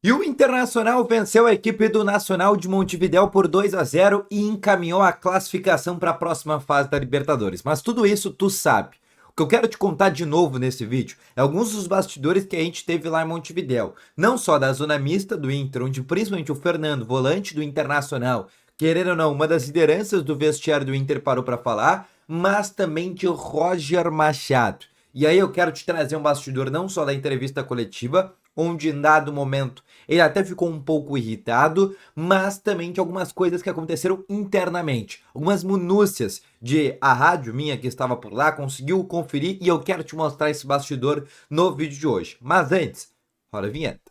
E o Internacional venceu a equipe do Nacional de Montevidéu por 2-0 e encaminhou a classificação para a próxima fase da Libertadores. Mas tudo isso tu sabe. O que eu quero te contar de novo nesse vídeo é alguns dos bastidores que a gente teve lá em Montevidéu. Não só da zona mista do Inter, onde principalmente o Fernando, volante do Internacional, querendo ou não, uma das lideranças do vestiário do Inter parou para falar, mas também de Roger Machado. E aí eu quero te trazer um bastidor não só da entrevista coletiva, onde em dado momento ele até ficou um pouco irritado, mas também de algumas coisas que aconteceram internamente. Algumas minúcias de a rádio minha que estava por lá conseguiu conferir e eu quero te mostrar esse bastidor no vídeo de hoje. Mas antes, roda a vinheta.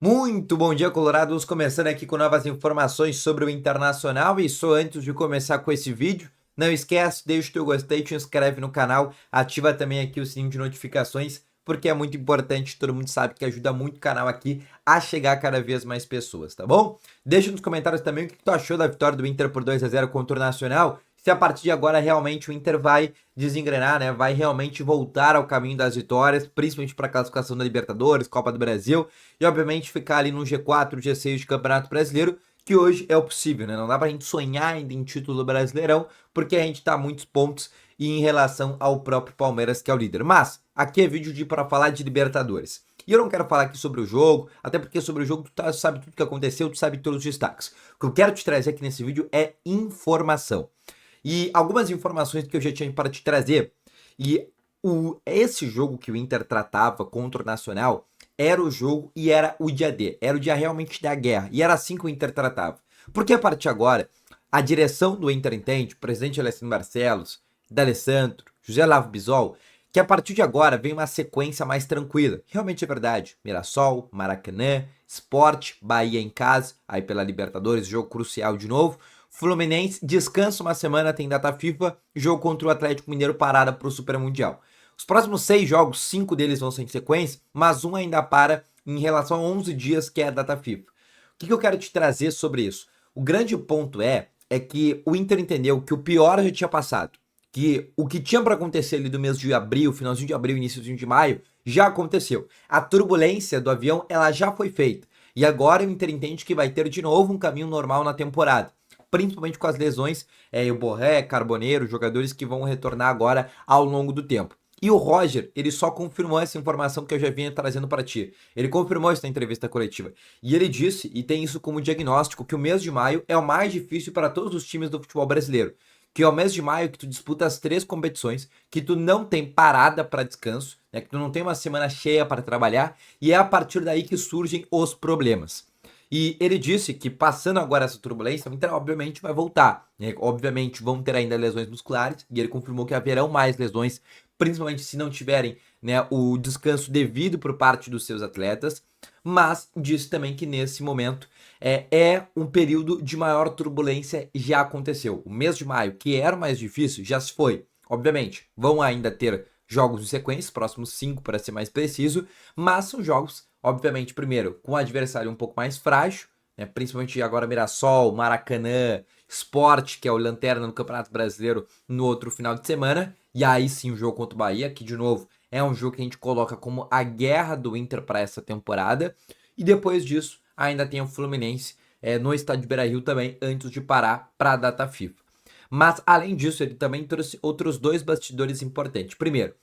Muito bom dia, Colorados! Começando aqui com novas informações sobre o Internacional e só antes de começar com esse vídeo, não esquece, deixa o teu gostei, te inscreve no canal, ativa também aqui o sininho de notificações, porque é muito importante, todo mundo sabe que ajuda muito o canal aqui a chegar a cada vez mais pessoas, tá bom? Deixa nos comentários também o que tu achou da vitória do Inter por 2-0 contra o Nacional, se a partir de agora realmente o Inter vai desengrenar, né? Vai realmente voltar ao caminho das vitórias, principalmente para a classificação da Libertadores, Copa do Brasil e obviamente ficar ali no G4, G6 de Campeonato Brasileiro, que hoje é o possível, né? Não dá pra gente sonhar ainda em título do Brasileirão, porque a gente tá a muitos pontos e em relação ao próprio Palmeiras, que é o líder. Mas aqui é vídeo para falar de Libertadores. E eu não quero falar aqui sobre o jogo, até porque sobre o jogo tu sabe tudo que aconteceu, tu sabe todos os destaques. O que eu quero te trazer aqui nesse vídeo é informação. E algumas informações que eu já tinha para te trazer. E esse jogo que o Inter tratava contra o Nacional era o jogo e era o dia D. Era o dia realmente da guerra. E era assim que o Inter tratava. Porque a partir de agora, a direção do Inter entende, o presidente Alessandro Barcelos, D'Alessandro, José Lavo Bisol, que a partir de agora vem uma sequência mais tranquila. Realmente é verdade. Mirassol, Maracanã, Sport, Bahia em casa, aí pela Libertadores, jogo crucial de novo. Fluminense descansa uma semana, tem data FIFA, jogo contra o Atlético Mineiro parada para o Super Mundial. Os próximos 6 jogos, 5 deles vão ser em sequência, mas um ainda para em relação a 11 dias, que é a data FIFA. O que eu quero te trazer sobre isso? O grande ponto é que o Inter entendeu que o pior já tinha passado, que o que tinha para acontecer ali do mês de abril, finalzinho de abril, iníciozinho de maio, já aconteceu. A turbulência do avião, ela já foi feita. E agora o Inter entende que vai ter de novo um caminho normal na temporada, principalmente com as lesões, o Borré, Carboneiro, jogadores que vão retornar agora ao longo do tempo. E o Roger, ele só confirmou essa informação que eu já vinha trazendo para ti. Ele confirmou isso na entrevista coletiva. E ele disse, e tem isso como diagnóstico, que o mês de maio é o mais difícil para todos os times do futebol brasileiro. Que é o mês de maio que tu disputa as 3 competições, que tu não tem parada para descanso, né, que tu não tem uma semana cheia para trabalhar, e é a partir daí que surgem os problemas. E ele disse que passando agora essa turbulência, o Inter obviamente vai voltar. Né? Obviamente vão ter ainda lesões musculares, e ele confirmou que haverão mais lesões, principalmente se não tiverem, né, o descanso devido por parte dos seus atletas. Mas disse também que nesse momento é um período de maior turbulência já aconteceu. O mês de maio, que era o mais difícil, já se foi. Obviamente, vão ainda ter jogos em sequência, próximos 5 para ser mais preciso, mas são jogos, obviamente, primeiro, com um adversário um pouco mais frágil, né, principalmente agora Mirassol, Maracanã, Sport, que é o lanterna no Campeonato Brasileiro, no outro final de semana, e aí sim o jogo contra o Bahia, que de novo é um jogo que a gente coloca como a guerra do Inter para essa temporada, e depois disso ainda tem o Fluminense no estádio Beira-Rio também, antes de parar para a data FIFA. Mas, além disso, ele também trouxe outros 2 bastidores importantes. Primeiro,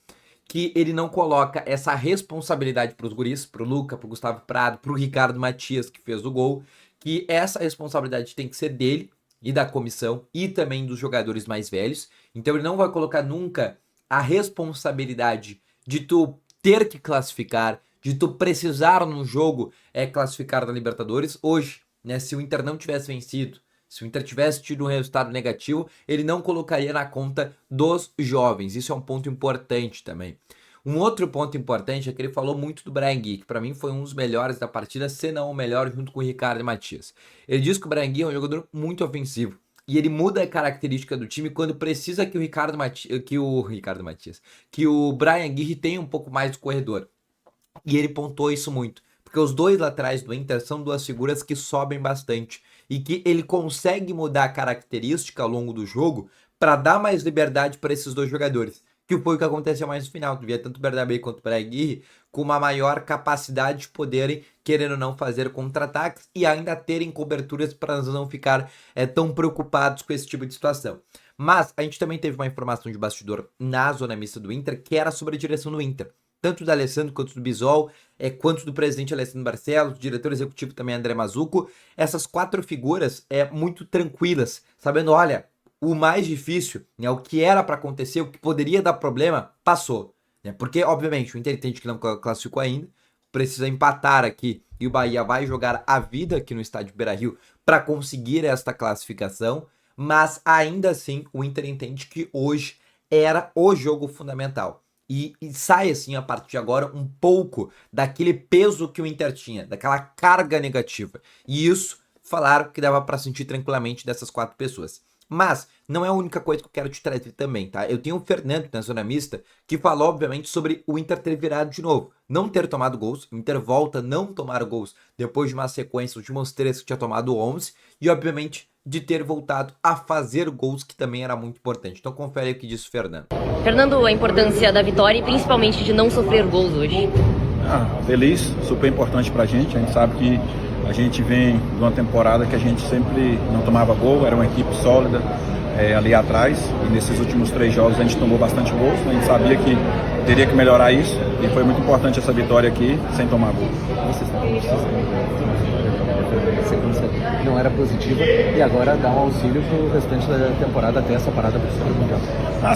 que ele não coloca essa responsabilidade para os guris, para o Luca, para o Gustavo Prado, para o Ricardo Matias, que fez o gol, que essa responsabilidade tem que ser dele e da comissão e também dos jogadores mais velhos. Então ele não vai colocar nunca a responsabilidade de tu ter que classificar, de tu precisar num jogo classificar na Libertadores. Hoje, né, se o Inter não tivesse vencido, se o Inter tivesse tido um resultado negativo, ele não colocaria na conta dos jovens. Isso é um ponto importante também. Um outro ponto importante é que ele falou muito do Bryan Gui, que para mim foi um dos melhores da partida, se não o melhor, junto com o Ricardo Matias. Ele diz que o Bryan Gui é um jogador muito ofensivo. E ele muda a característica do time quando precisa que o Bryan Gui tenha um pouco mais de corredor. E ele pontuou isso muito, porque os 2 laterais do Inter são 2 figuras que sobem bastante. e que ele consegue mudar a característica ao longo do jogo para dar mais liberdade para esses dois jogadores. Que foi o que aconteceu mais no final. Tu via tanto o Bernabé quanto o Braga com uma maior capacidade de poderem, querendo ou não, fazer contra-ataques e ainda terem coberturas para não ficar tão preocupados com esse tipo de situação. Mas a gente também teve uma informação de bastidor na zona mista do Inter, que era sobre a direção do Inter. Tanto do Alessandro quanto do Bisol, quanto do presidente Alessandro Barcelos, diretor executivo também André Mazzucco. Essas 4 figuras muito tranquilas, sabendo, olha, o mais difícil, né, o que era para acontecer, o que poderia dar problema, passou. Né? Porque, obviamente, o Inter entende que não classificou ainda, precisa empatar aqui e o Bahia vai jogar a vida aqui no estádio Beira-Rio para conseguir esta classificação, mas ainda assim o Inter entende que hoje era o jogo fundamental. E sai assim a partir de agora um pouco daquele peso que o Inter tinha, daquela carga negativa. E isso falaram que dava para sentir tranquilamente dessas 4 pessoas. Mas não é a única coisa que eu quero te trazer também, tá? Eu tenho o Fernando na zona mista que falou, obviamente, sobre o Inter ter virado de novo, não ter tomado gols. O Inter volta a não tomar gols depois de uma sequência, os últimos 3 que tinha tomado 11, e obviamente de ter voltado a fazer gols, que também era muito importante. Então confere aí o que disse o Fernando. Fernando, a importância da vitória e principalmente de não sofrer gols hoje. Feliz, super importante pra gente. A gente sabe que a gente vem de uma temporada que a gente sempre não tomava gol, era uma equipe sólida ali atrás, e nesses últimos 3 jogos a gente tomou bastante gols. A gente sabia que teria que melhorar isso, e foi muito importante essa vitória aqui sem tomar gol. A sequência não era positiva e agora dá um auxílio para o restante da temporada até essa parada para o Mundial.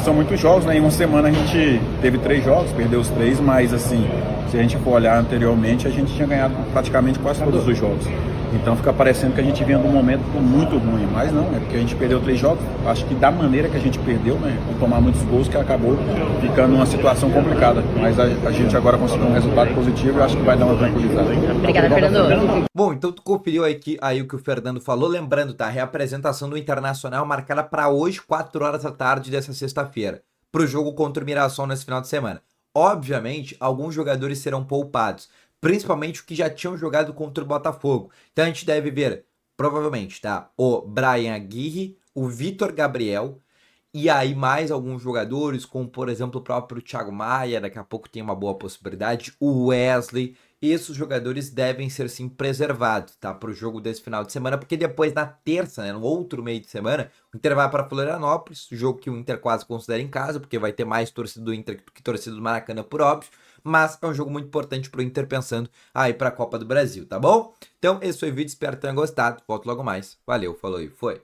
São muitos jogos, né? Em uma semana a gente teve 3 jogos, perdeu os 3, mas assim, se a gente for olhar anteriormente, a gente tinha ganhado praticamente quase todos os jogos. Então fica parecendo que a gente vinha de um momento muito ruim, mas não, é porque a gente perdeu 3 jogos. Acho que da maneira que a gente perdeu, né, com tomar muitos gols, que acabou ficando numa situação complicada. Mas a gente agora conseguiu um resultado positivo e acho que vai dar uma tranquilizada. Obrigada, Fernando. Bom, então tu conferiu aí o que o Fernando falou. Lembrando, tá? A reapresentação do Internacional marcada para hoje, 4 horas da tarde dessa sexta-feira, para o jogo contra o Mirassol nesse final de semana. Obviamente, alguns jogadores serão poupados, principalmente os que já tinham jogado contra o Botafogo. Então a gente deve ver, provavelmente, tá? O Bryan Aguirre, o Vitor Gabriel, e aí mais alguns jogadores, como por exemplo o próprio Thiago Maia, daqui a pouco tem uma boa possibilidade, o Wesley. Esses jogadores devem ser sim preservados, tá? Para o jogo desse final de semana, porque depois na terça, né, no outro meio de semana, o Inter vai para Florianópolis, jogo que o Inter quase considera em casa, porque vai ter mais torcida do Inter do que torcida do Maracanã, por óbvio. Mas é um jogo muito importante pro Inter pensando aí pra Copa do Brasil, tá bom? Então esse foi o vídeo, espero que tenham gostado. Volto logo mais. Valeu, falou e foi.